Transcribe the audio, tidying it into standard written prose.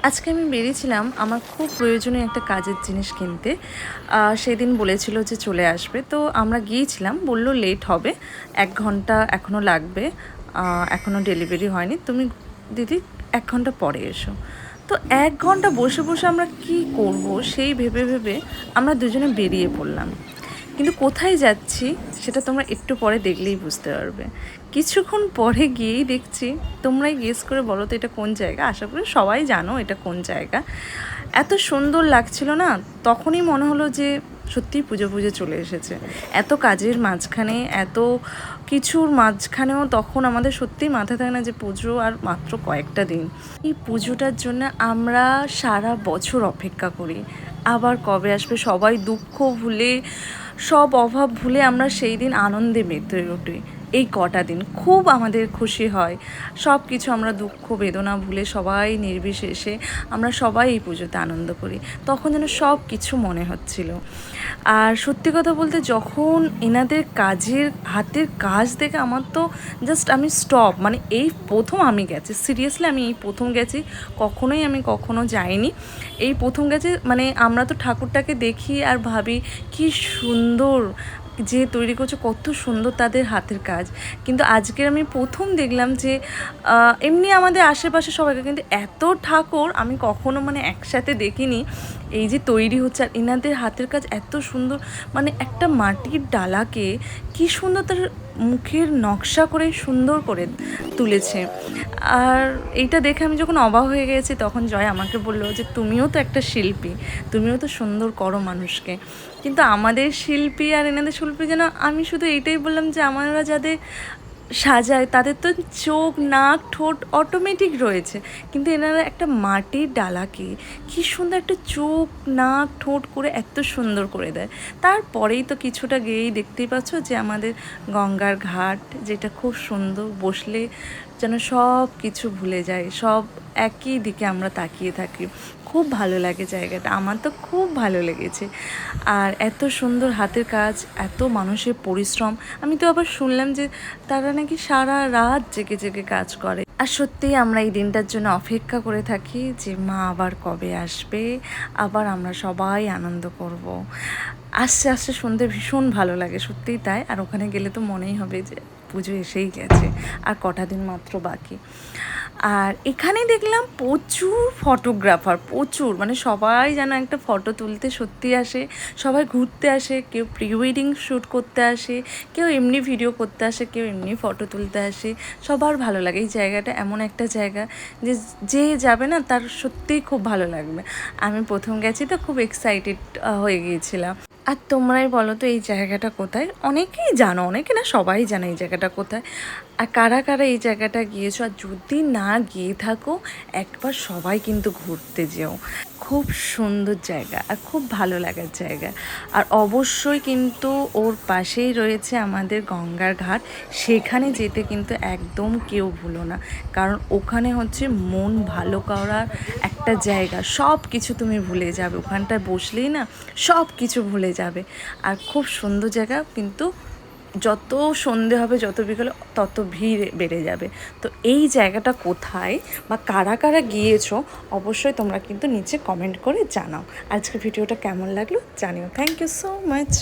আজকে আমি বেরিয়েছিলাম আমার খুব প্রয়োজনীয় একটা কাজের জিনিস কিনতে। সেদিন বলেছিল যে চলে আসবে, তো আমরা গিয়েছিলাম। বলল লেট হবে, 1 ঘন্টা এখনও লাগবে, এখনও ডেলিভারি হয়নি, তুমি দিদি 1 ঘন্টা পরে এসো। তো 1 ঘন্টা বসে বসে আমরা কি করব সেই ভেবে ভেবে আমরা দুজনে বেরিয়ে পড়লাম। কিন্তু কোথায় যাচ্ছি সেটা তোমরা একটু পরে দেখলেই বুঝতে পারবে। কিছুক্ষণ পরে গিয়েই দেখছি, তোমরাই গেস করে বলো তো এটা কোন জায়গা। আশা করি সবাই জানো এটা কোন জায়গা। এত সুন্দর লাগছিল না, তখনই মনে হলো যে সত্যিই পুজো পুজো চলে এসেছে। এত কাজের মাঝখানে, এত কিছুর মাঝখানেও তখন আমাদের সত্যিই মাথায় থাকে না যে পুজো আর মাত্র কয়েকটা দিন। এই পুজোটার জন্য আমরা সারা বছর অপেক্ষা করি, আবার কবে আসবে। সবাই দুঃখ ভুলে, সব অভাব ভুলে আমরা সেই দিন আনন্দে মেতে উঠি। এই কটা দিন খুব আমাদের খুশি হয়, সব কিছু আমরা দুঃখ বেদনা ভুলে সবাই নির্বিশেষে আমরা সবাই এই পুজোতে আনন্দ করি। তখন যেন সব কিছু মনে হচ্ছিল। আর সত্যি কথা বলতে, যখন এনাদের কাজের হাতের কাজ দেখে আমার তো জাস্ট আমি স্টপ, মানে এই প্রথম আমি গেছি, সিরিয়াসলি আমি এই প্রথম গেছি। আমি কখনো যাইনি, এই প্রথম গেছি। মানে আমরা তো ঠাকুরটাকে দেখি আর ভাবি কি সুন্দর যে তৈরি করছে, কত সুন্দর তাদের হাতের কাজ। কিন্তু আজকের আমি প্রথম দেখলাম যে এমনি আমাদের আশেপাশে সবাইকে, কিন্তু এত ঠাকুর আমি কখনো মানে একসাথে দেখিনি। এই যে তৈরি হচ্ছে আর এনাদের হাতের কাজ এত সুন্দর, মানে একটা মাটির ডালাকে কি সুন্দর তার মুখের নকশা করে সুন্দর করে তুলেছে। আর এইটা দেখে আমি যখন অবাক হয়ে গেছি, তখন জয় আমাকে বললো যে তুমিও তো একটা শিল্পী, তুমিও তো সুন্দর করো মানুষকে। কিন্তু আমাদের শিল্পী আর এনাদের শিল্পী যেন, আমি শুধু এইটাই বললাম যে আমরা যাদের সাজায় তাদের তো চোখ নাক ঠোঁট অটোমেটিক রয়েছে, কিন্তু এনারা একটা মাটির ডালাকে কী সুন্দর একটা চোখ নাক ঠোঁট করে এত সুন্দর করে দেয়। তারপরেই তো কিছুটা গিয়েই দেখতেই পাচ্ছ যে আমাদের গঙ্গার ঘাট, যেটা খুব সুন্দর, বসলে যেন সব কিছু ভুলে যায়, সব একই দিকে আমরা তাকিয়ে থাকি। খুব ভালো লাগে জায়গাটা, আমার তো খুব ভালো লেগেছে। আর এত সুন্দর হাতের কাজ, এত মানুষের পরিশ্রম। আমি তো আবার শুনলাম যে তারা নাকি সারা রাত জেগে জেগে কাজ করে। আর সত্যিই আমরা এই দিনটার জন্য অপেক্ষা করে থাকি যে মা আবার কবে আসবে, আবার আমরা সবাই আনন্দ করব। আস্তে আস্তে শুনতে ভীষণ ভালো লাগে, সত্যিই তাই। আর ওখানে গেলে তো মনেই হবে যে পুজো এসেই গেছে, আর কটা দিন মাত্র বাকি। আর এখানে দেখলাম প্রচুর ফটোগ্রাফার, প্রচুর, মানে সবাই যেন একটা ফটো তুলতে সত্যি আসে, সবাই ঘুরতে আসে, কেউ প্রি ওয়েডিং শ্যুট করতে আসে, কেউ এমনি ভিডিও করতে আসে, কেউ এমনি ফটো তুলতে আসে। সবার ভালো লাগে এই জায়গাটা, এমন একটা জায়গা যে যে যাবে না তার সত্যিই খুব ভালো লাগবে। আমি প্রথম গেছি তো খুব এক্সাইটেড হয়ে গিয়েছিলাম। আর তোমরাই বলো তো এই জায়গাটা কোথায়? অনেকেই জানো, অনেকে না, সবাই জানে এই জায়গাটা কোথায়। আর কারা কারা এই জায়গাটা গিয়েছো, আর যদি না গিয়ে থাকো একবার সবাই কিন্তু ঘুরতে যেও। খুব সুন্দর জায়গা আর খুব ভালো লাগার জায়গা। আর অবশ্যই কিন্তু ওর পাশেই রয়েছে আমাদের গঙ্গার ঘাট, সেখানে যেতে কিন্তু একদম কেউ ভুলো না, কারণ ওখানে হচ্ছে মন ভালো করার একটা জায়গা। সব কিছু তুমি ভুলে যাবে ওখানটায় বসলেই না, সব কিছু ভুলে যাবে। আর খুব সুন্দর জায়গা, কিন্তু যত সন্ধে হবে, যত বিকেলে, তত ভিড় বেড়ে যাবে। তো এই জায়গাটা কোথায় বা কারা কারা গিয়েছো অবশ্যই তোমরা কিন্তু নিচে কমেন্ট করে জানাও। আজকে ভিডিওটা কেমন লাগলো জানিও। Thank you so much.